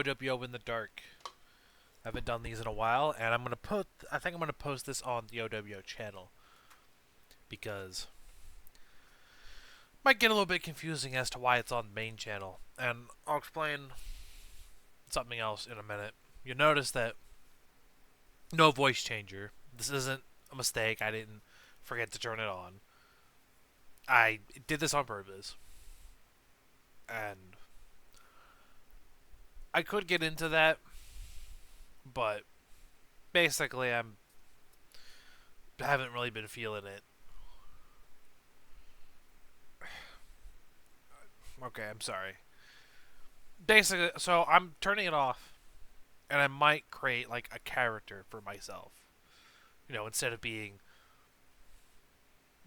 OWO in the dark. I haven't done these in a while, and I think I'm gonna post this on the OWO channel because it might get a little bit confusing as to why it's on the main channel, and I'll explain something else in a minute. You'll notice that no voice changer. This isn't a mistake. I didn't forget to turn it on. I did this on purpose, and I could get into that, but basically haven't really been feeling it. Okay, I'm sorry. Basically, so I'm turning it off, and I might create like a character for myself. Instead of being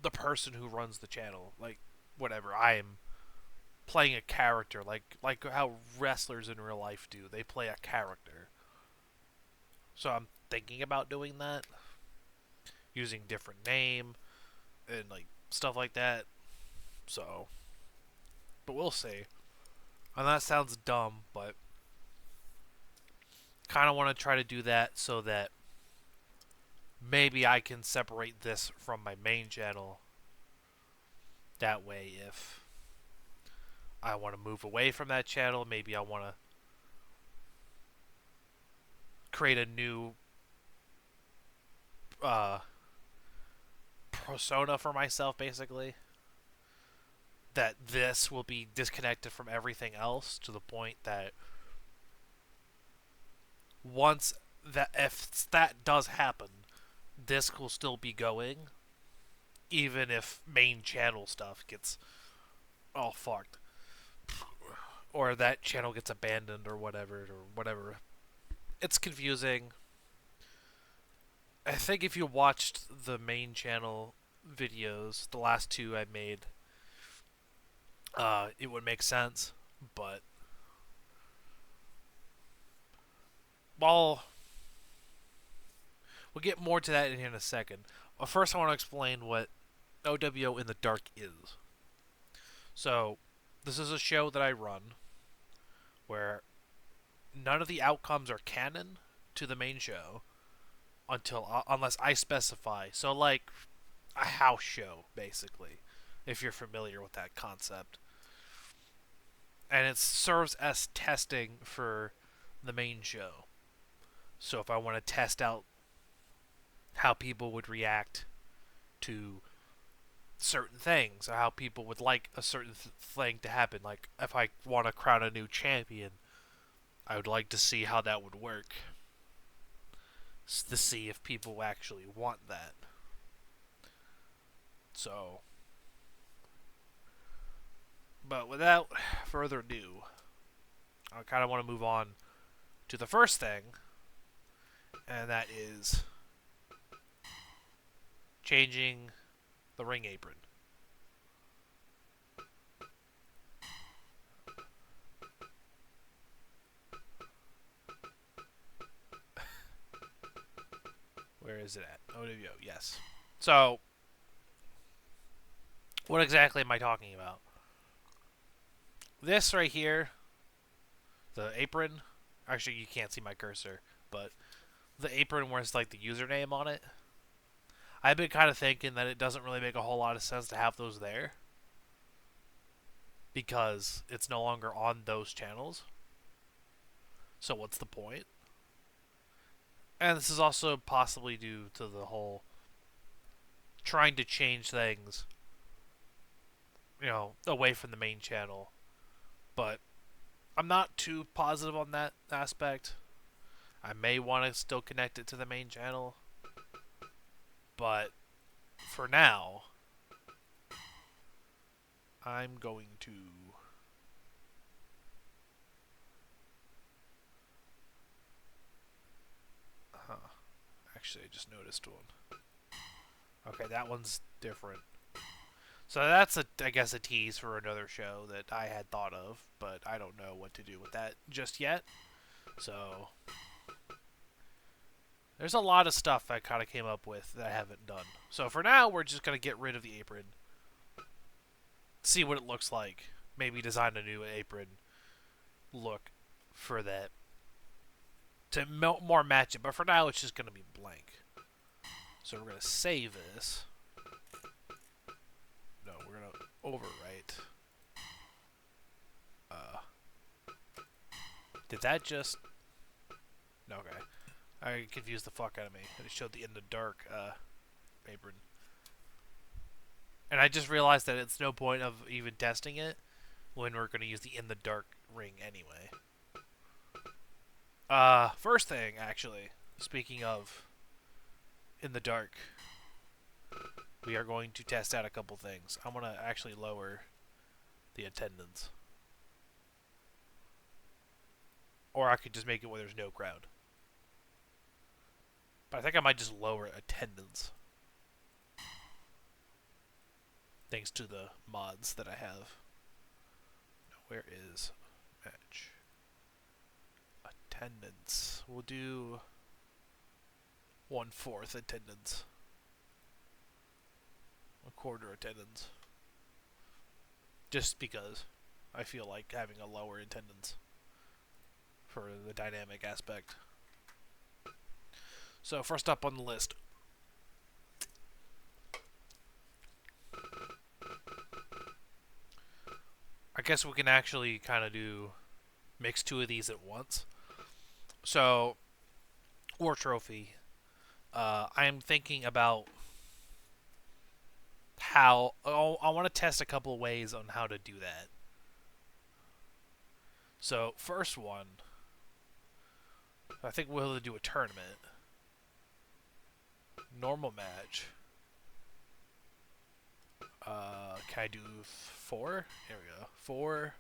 the person who runs the channel, like whatever, I am playing a character, like how wrestlers in real life do. They play a character. So I'm thinking about doing that, using different name and like stuff like that. So, but we'll see. And that sounds dumb, but kind of want to try to do that so that maybe I can separate this from my main channel. That way, if I want to move away from that channel, maybe I want to create a new persona for myself, basically. That this will be disconnected from everything else to the point that once that if that does happen, this will still be going, even if main channel stuff gets all fucked, or that channel gets abandoned or whatever. It's confusing. I think if you watched the main channel videos, the last two I made, it would make sense, but we'll get more to that in a second. But first, I want to explain what OWO in the Dark is. So, this is a show that I run where none of the outcomes are canon to the main show unless I specify. So, like a house show, basically, if you're familiar with that concept. And it serves as testing for the main show. So if I want to test out how people would react to certain things, or how people would like a certain thing to happen, like if I want to crown a new champion, I would like to see how that would work. To see if people actually want that. So, but without further ado, I kind of want to move on to the first thing, and that is changing the ring apron. Where is it at? OWO, yes. So, what exactly am I talking about? This right here, the apron. Actually, you can't see my cursor, but the apron where it's like the username on it. I've been kind of thinking that it doesn't really make a whole lot of sense to have those there because it's no longer on those channels. So what's the point? And this is also possibly due to the whole trying to change things, away from the main channel. But I'm not too positive on that aspect. I may want to still connect it to the main channel. But for now, I'm going to actually, I just noticed one. Okay, that one's different. So that's I guess a tease for another show that I had thought of, but I don't know what to do with that just yet. So there's a lot of stuff I kind of came up with that I haven't done. So for now, we're just going to get rid of the apron. See what it looks like. Maybe design a new apron look for that to more match it. But for now, it's just going to be blank. So we're going to save this. No, we're going to overwrite. Did that just... No, okay. I confused the fuck out of me. It showed the in the dark apron. And I just realized that it's no point of even testing it when we're going to use the in the dark ring anyway. First thing, actually, speaking of in the dark, we are going to test out a couple things. I'm going to actually lower the attendance. Or I could just make it where there's no crowd. But I think I might just lower attendance. Thanks to the mods that I have. Now, where is match? Attendance. We'll do 1/4 attendance. 1/4 attendance. Just because I feel like having a lower attendance for the dynamic aspect. So first up on the list. I guess we can actually kind of mix two of these at once. So, War Trophy. I am thinking about how... I want to test a couple ways on how to do that. So, first one, I think we'll do a tournament. Normal match. Can I do 4? Here we go. 4.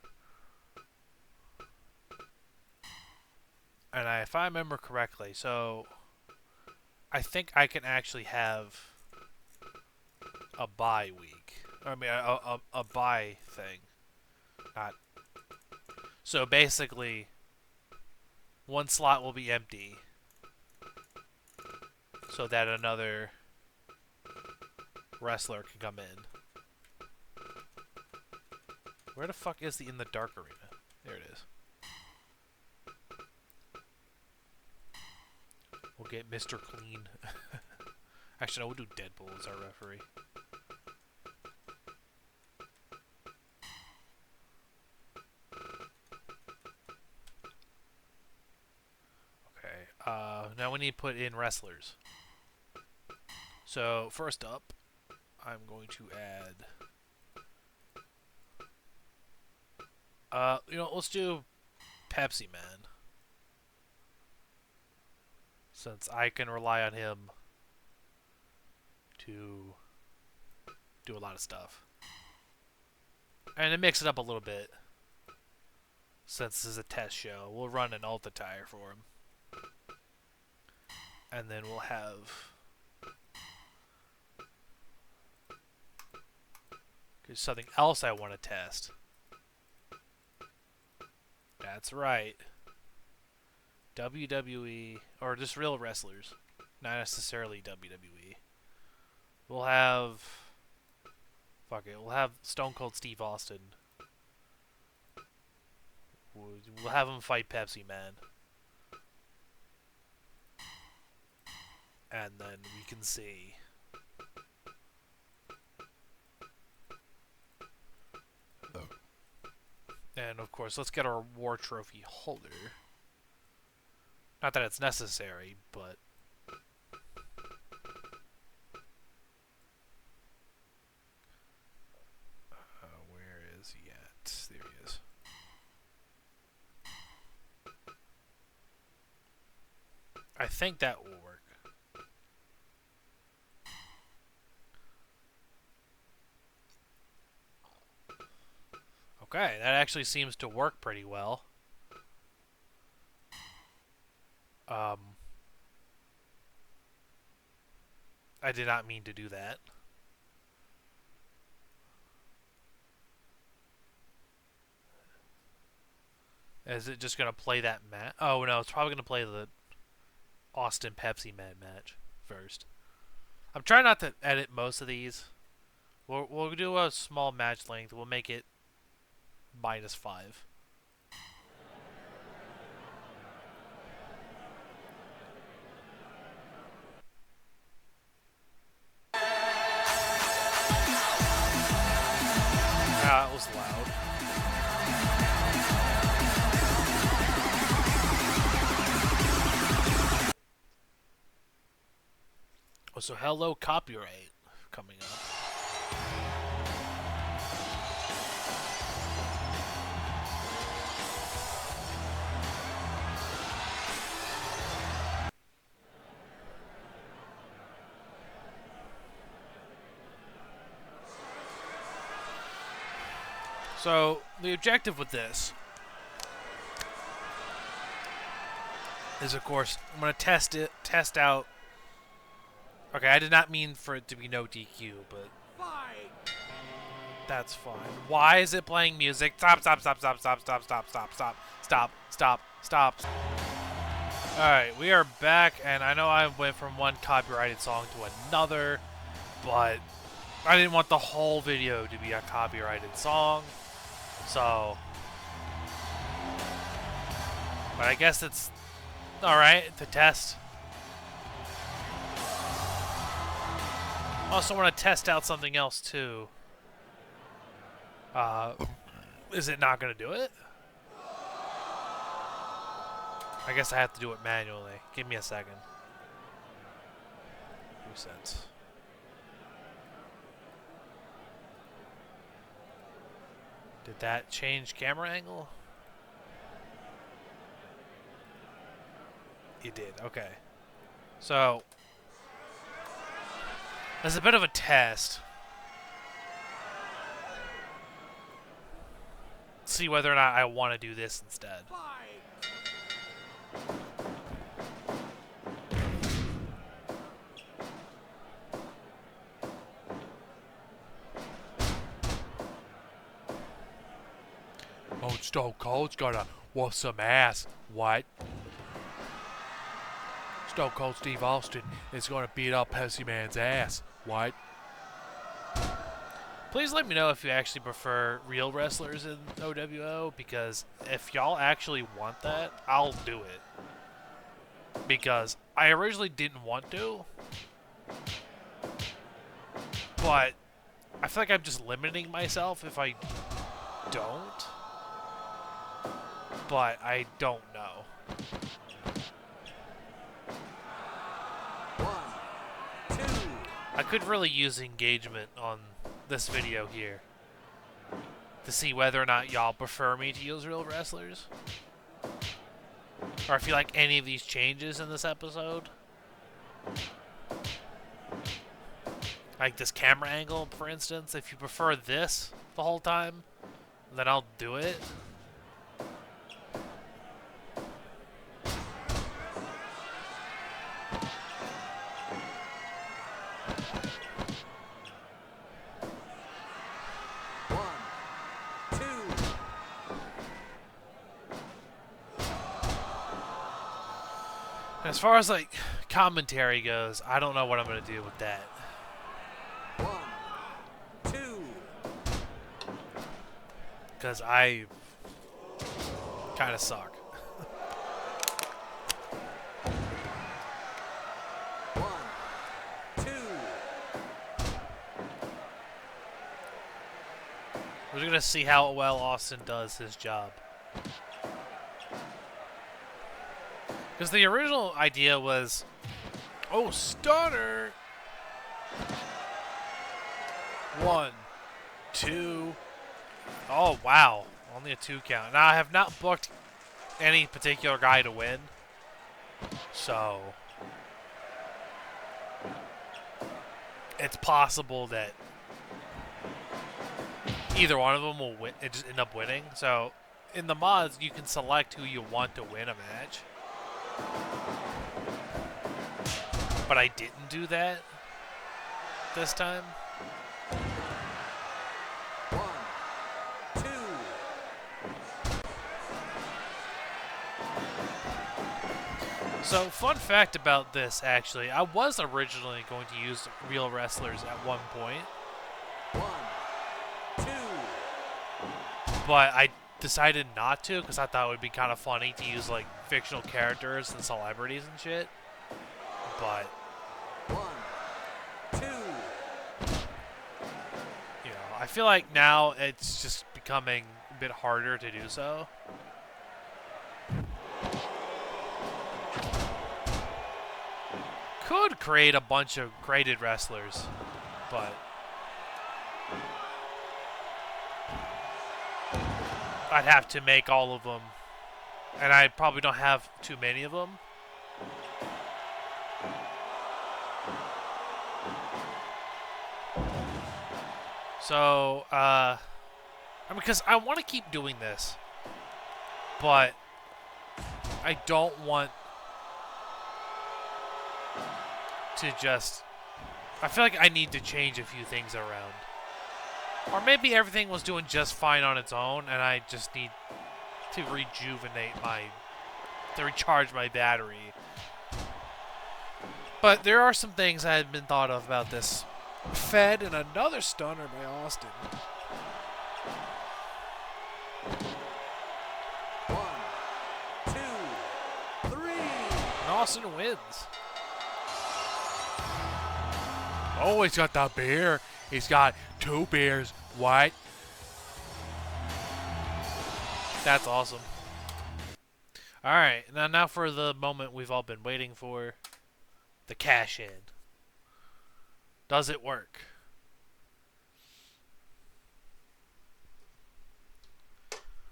And if I remember correctly, so I think I can actually have a bye week. I mean, a bye thing. Not. So basically, one slot will be empty, so that another wrestler can come in. Where the fuck is the in the dark arena? There it is. We'll get Mr. Clean. Actually, no, we'll do Deadpool as our referee. Okay, now we need to put in wrestlers. So, first up, I'm going to add... let's do Pepsi Man. Since I can rely on him to do a lot of stuff. And to mix it up a little bit, since this is a test show, we'll run an Alta tire for him. And then we'll have... There's something else I want to test. That's right. WWE, or just real wrestlers. Not necessarily WWE. We'll have... Fuck it, we'll have Stone Cold Steve Austin. We'll have him fight Pepsi Man. And then we can see... And of course, let's get our War Trophy holder. Not that it's necessary, but... where is he at? There he is. I think that will work. Okay, that actually seems to work pretty well. I did not mean to do that. Is it just going to play that match? Oh, no, it's probably going to play the Austin Pepsi Man match first. I'm trying not to edit most of these. We'll do a small match length. We'll make it -5. Oh, so hello copyright coming up. So the objective with this is, of course, I'm going to test out. Okay, I did not mean for it to be no DQ, but that's fine. Why is it playing music? Stop, stop, stop, stop, stop, stop, stop, stop, stop, stop, stop, stop. Alright, we are back, and I know I went from one copyrighted song to another, but I didn't want the whole video to be a copyrighted song, so... But I guess it's alright to test. Also want to test out something else, too. Is it not going to do it? I guess I have to do it manually. Give me a second. Reset. Did that change camera angle? It did, okay. So, as a bit of a test, see whether or not I want to do this instead. Oh, Stone Cold's gonna whoop some ass. What? Stone Cold Steve Austin is gonna beat up Pepsi Man's ass. What? Please let me know if you actually prefer real wrestlers in OWO, because if y'all actually want that, I'll do it. Because I originally didn't want to, but I feel like I'm just limiting myself if I don't. But I don't know. I could really use engagement on this video here to see whether or not y'all prefer me to use real wrestlers, or if you like any of these changes in this episode, like this camera angle, for instance. If you prefer this the whole time, then I'll do it. As far as like commentary goes, I don't know what I'm gonna do with that. 1, 2. Because I kind of suck. 1, 2. We're gonna see how well Austin does his job. Because the original idea was, oh, stunner! 1, 2. Oh, wow. Only a 2 count. Now, I have not booked any particular guy to win. So, it's possible that either one of them will win, just end up winning. So, in the mods, you can select who you want to win a match. But I didn't do that this time. 1, 2. So, fun fact about this, actually, I was originally going to use real wrestlers at one point. 1, 2. But I decided not to, because I thought it would be kind of funny to use, like, fictional characters and celebrities and shit. But 1, 2. you know, I feel like now it's just becoming bit harder to do so. Could create a bunch of graded wrestlers, but I'd have to make all of them, and I probably don't have too many of them. So, I mean, because I want to keep doing this, but I don't want to just... I feel like I need to change a few things around. Or maybe everything was doing just fine on its own, and I just need to recharge my battery. But there are some things that had been thought of about this. Fed and another stunner by Austin. 1, 2, 3. And Austin wins. Oh, he's got the beer. He's got 2 beers. What? That's awesome. Alright, now for the moment we've all been waiting for. The cash in. Does it work?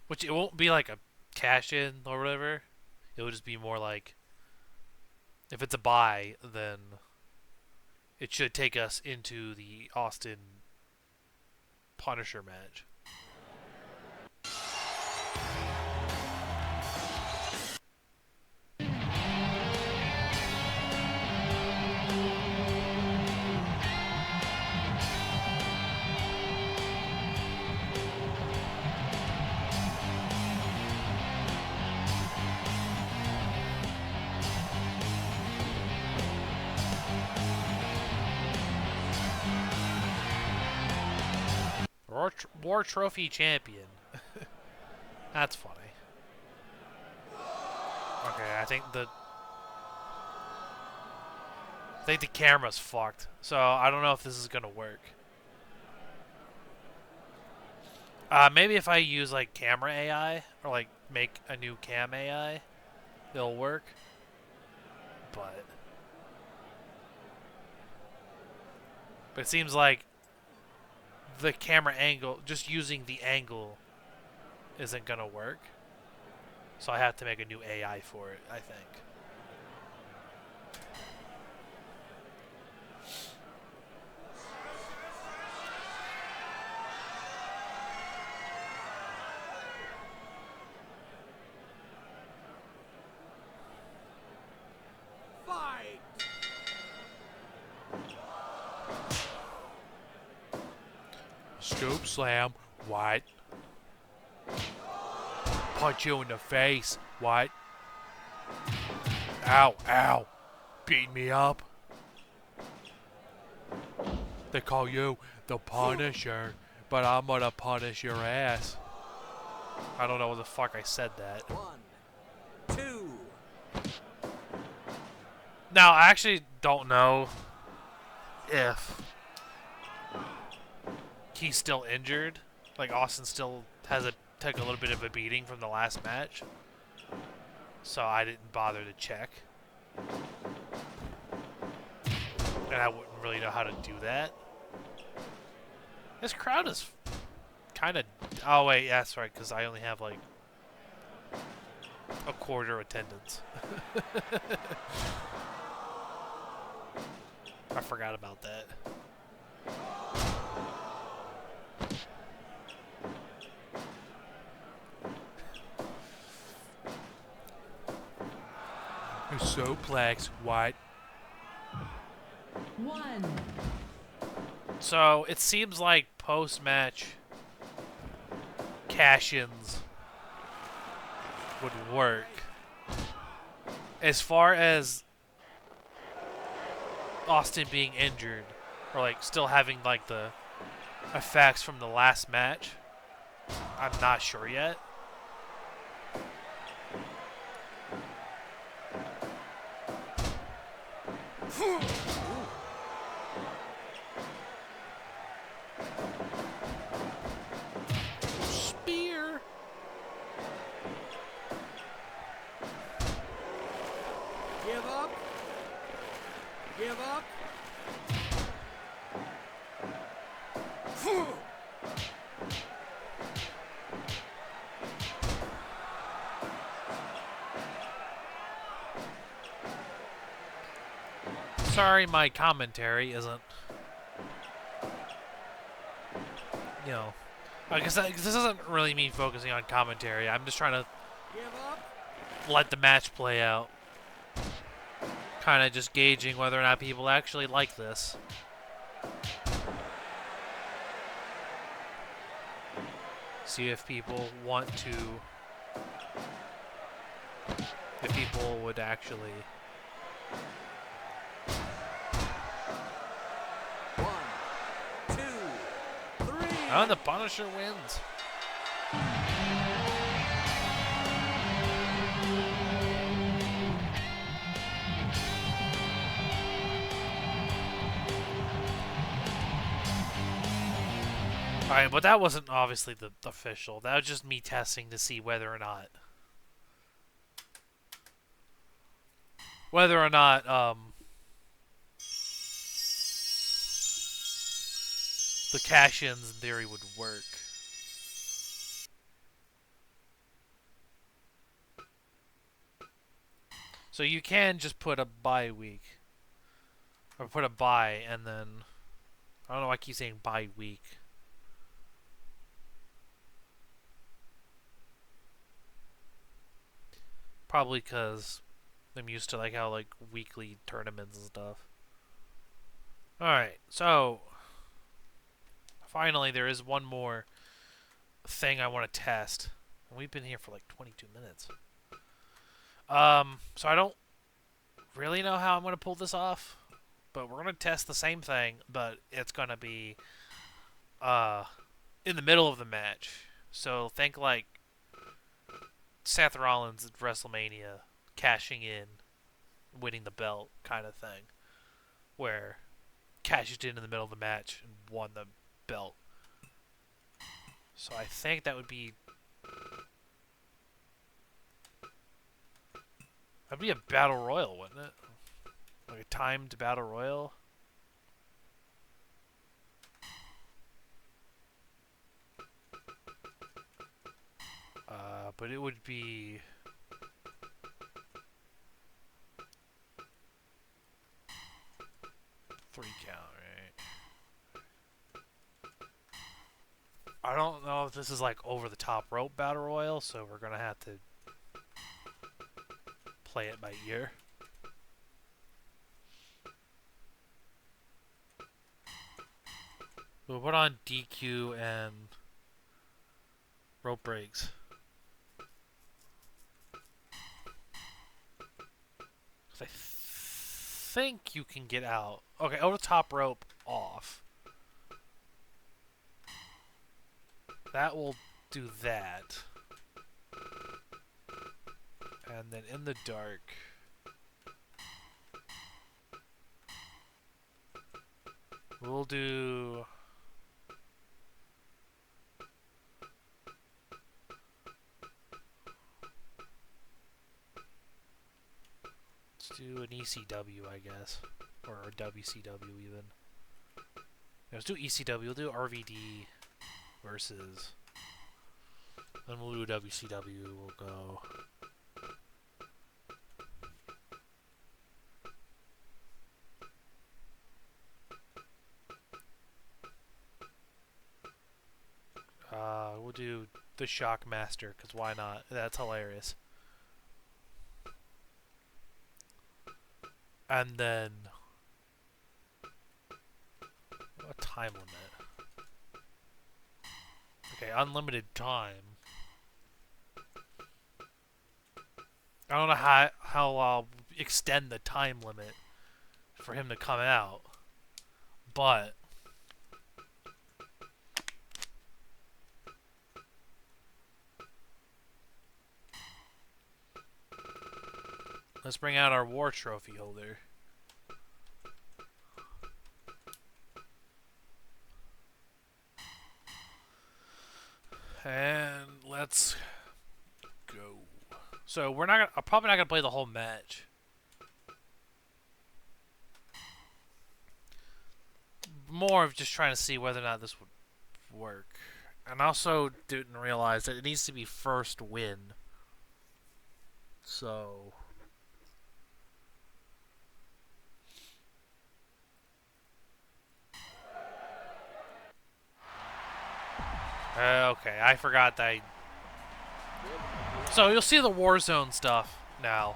Which it won't be like a cash in or whatever. It would just be more like, if it's a buy, then it should take us into the Austin Punisher match. War Trophy Champion. That's funny. Okay, I think the camera's fucked. So I don't know if this is gonna work. Maybe if I use like camera AI or like make a new cam AI, it'll work. But it seems like the camera angle, just using the angle, isn't gonna work. So I have to make a new AI for it, I think. Fight! Scoop slam, what? Punch you in the face, what? Ow, ow. Beat me up. They call you the Punisher, but I'm gonna punish your ass. I don't know what the fuck I said that. 1, 2. Now, I actually don't know if he's still injured. Like, Austin still took a little bit of a beating from the last match. So I didn't bother to check. And I wouldn't really know how to do that. This crowd is kind of... Oh, wait, yeah, that's right, because I only have, like, a quarter attendance. I forgot about that. Suplex, what? 1. So it seems like post-match cash-ins would work. As far as Austin being injured, or like still having like the effects from the last match, I'm not sure yet. Spear. Sorry, my commentary isn't, you know, I guess this doesn't really mean focusing on commentary. I'm just trying to Give up. let the match play out. Kind of just gauging whether or not people actually like this. See if people want to, if people would actually. 1, 2, 3. Oh, the Punisher wins. Alright, but that wasn't obviously the official. That was just me testing to see whether or not the cash-ins in theory would work. So you can just put a bye week. Or put a bye and then, I don't know why I keep saying bye week. Probably because I'm used to like how like weekly tournaments and stuff. Alright, so finally there is one more thing I want to test. And we've been here for like 22 minutes. So I don't really know how I'm going to pull this off. But we're going to test the same thing, but it's going to be in the middle of the match. So think like Seth Rollins at WrestleMania cashing in, winning the belt kind of thing. Where cashed in the middle of the match and won the belt. So I think that would be... That'd be a battle royal, wouldn't it? Like a timed battle royal. But it would be... 3 count, right? I don't know if this is like over the top rope battle royal, so we're gonna have to play it by ear. We'll put on DQ and rope breaks. I think you can get out. Okay, over the top rope off. That will do that. And then in the dark. We'll do... Let's do an ECW, I guess. Or a WCW even. Let's do ECW. We'll do RVD versus... Then we'll do WCW. We'll go... we'll do the Shockmaster, because why not? That's hilarious. And then... What time limit? Okay, unlimited time. I don't know how I'll extend the time limit for him to come out. But... Let's bring out our war trophy holder. And let's go. So we're not gonna, I'm probably not gonna play the whole match. More of just trying to see whether or not this would work. And also didn't realize that it needs to be first win. So Okay, I forgot that. So you'll see the Warzone stuff now.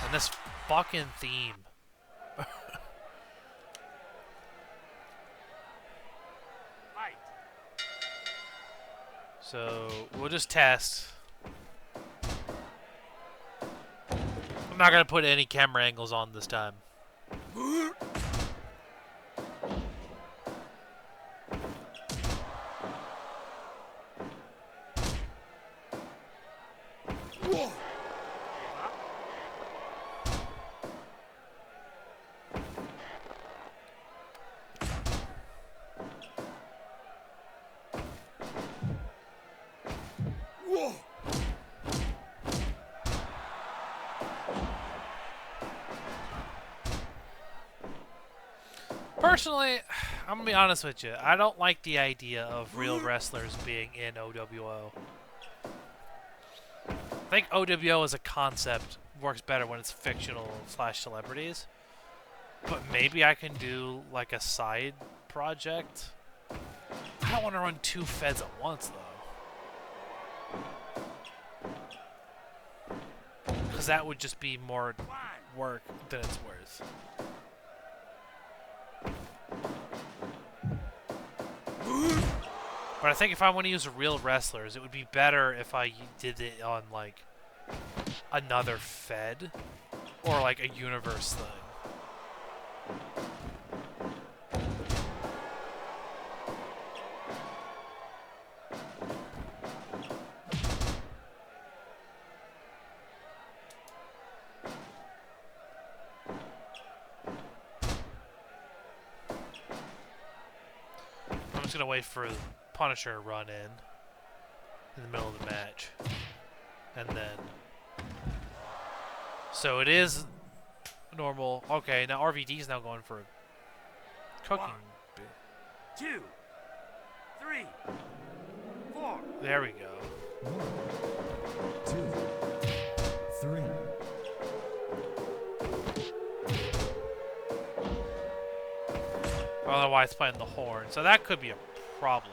And this fucking theme. Fight. So we'll just test. I'm not gonna put any camera angles on this time. Personally, I'm gonna be honest with you. I don't like the idea of real wrestlers being in OWO. I think OWO as a concept works better when it's fictional / celebrities. But maybe I can do like a side project. I don't want to run 2 feds at once though, because that would just be more work than it's worth. But I think if I want to use real wrestlers, it would be better if I did it on like another fed or like a universe thing. I'm just gonna wait for Punisher to run in the middle of the match, and then. So it is normal. Okay, now RVD's now going for a cooking. 1, 2, 3, 4. There we go. 2, 3. I don't know why it's playing the horn, so that could be a problem.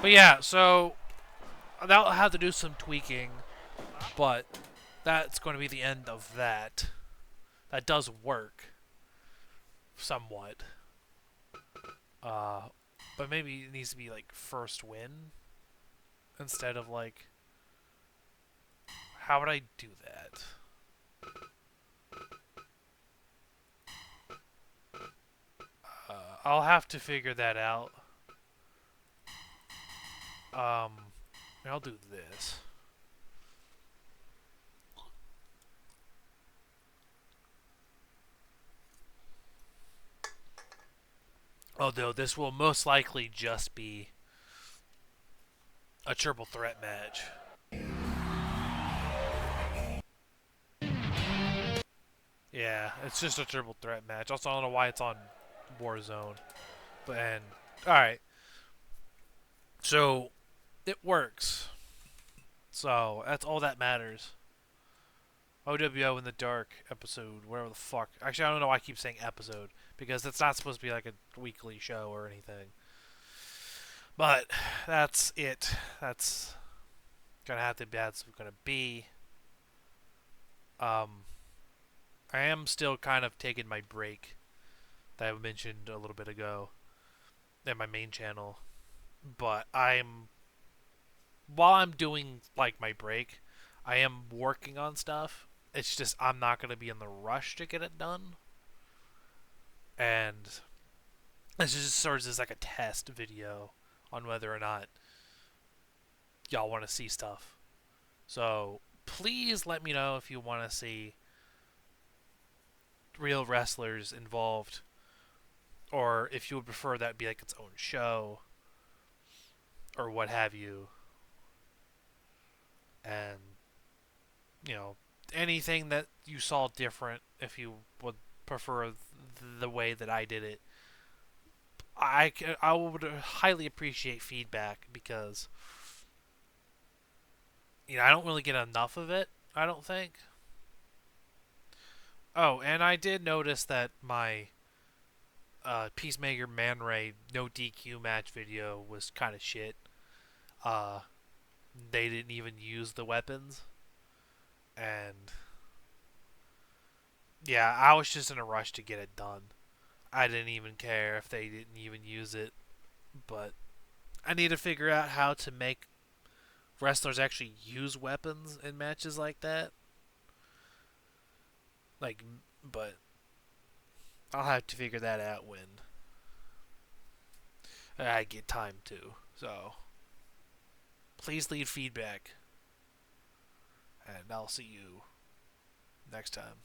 But yeah, so that'll have to do some tweaking, but that's going to be the end of that. That does work somewhat. But maybe it needs to be like first win instead of like, how would I do that? I'll have to figure that out. I'll do this. Although this will most likely just be a triple threat match. Yeah, it's just a triple threat match. Also, I don't know why it's on Warzone. But, alright. So, it works. So, that's all that matters. OWO in the Dark episode, whatever the fuck. Actually, I don't know why I keep saying episode, because it's not supposed to be like a weekly show or anything. But, that's it. That's gonna have to be that's gonna be. I am still kind of taking my break that I mentioned a little bit ago in my main channel. But while I'm doing like my break, I am working on stuff. It's just I'm not going to be in the rush to get it done. And this just serves as like a test video on whether or not y'all want to see stuff. So please let me know if you want to see real wrestlers involved, or if you would prefer that be like its own show, or what have you. And, you know, anything that you saw different, if you would prefer the way that I did it, I would highly appreciate feedback, because I don't really get enough of it. I don't think. Oh, and I did notice that my Peacemaker Man Ray no DQ match video was kind of shit. Uh, they didn't even use the weapons, and yeah, I was just in a rush to get it done. I didn't even care if they didn't even use it, but I need to figure out how to make wrestlers actually use weapons in matches like that. Like, but I'll have to figure that out when I get time to. So, please leave feedback, and I'll see you next time.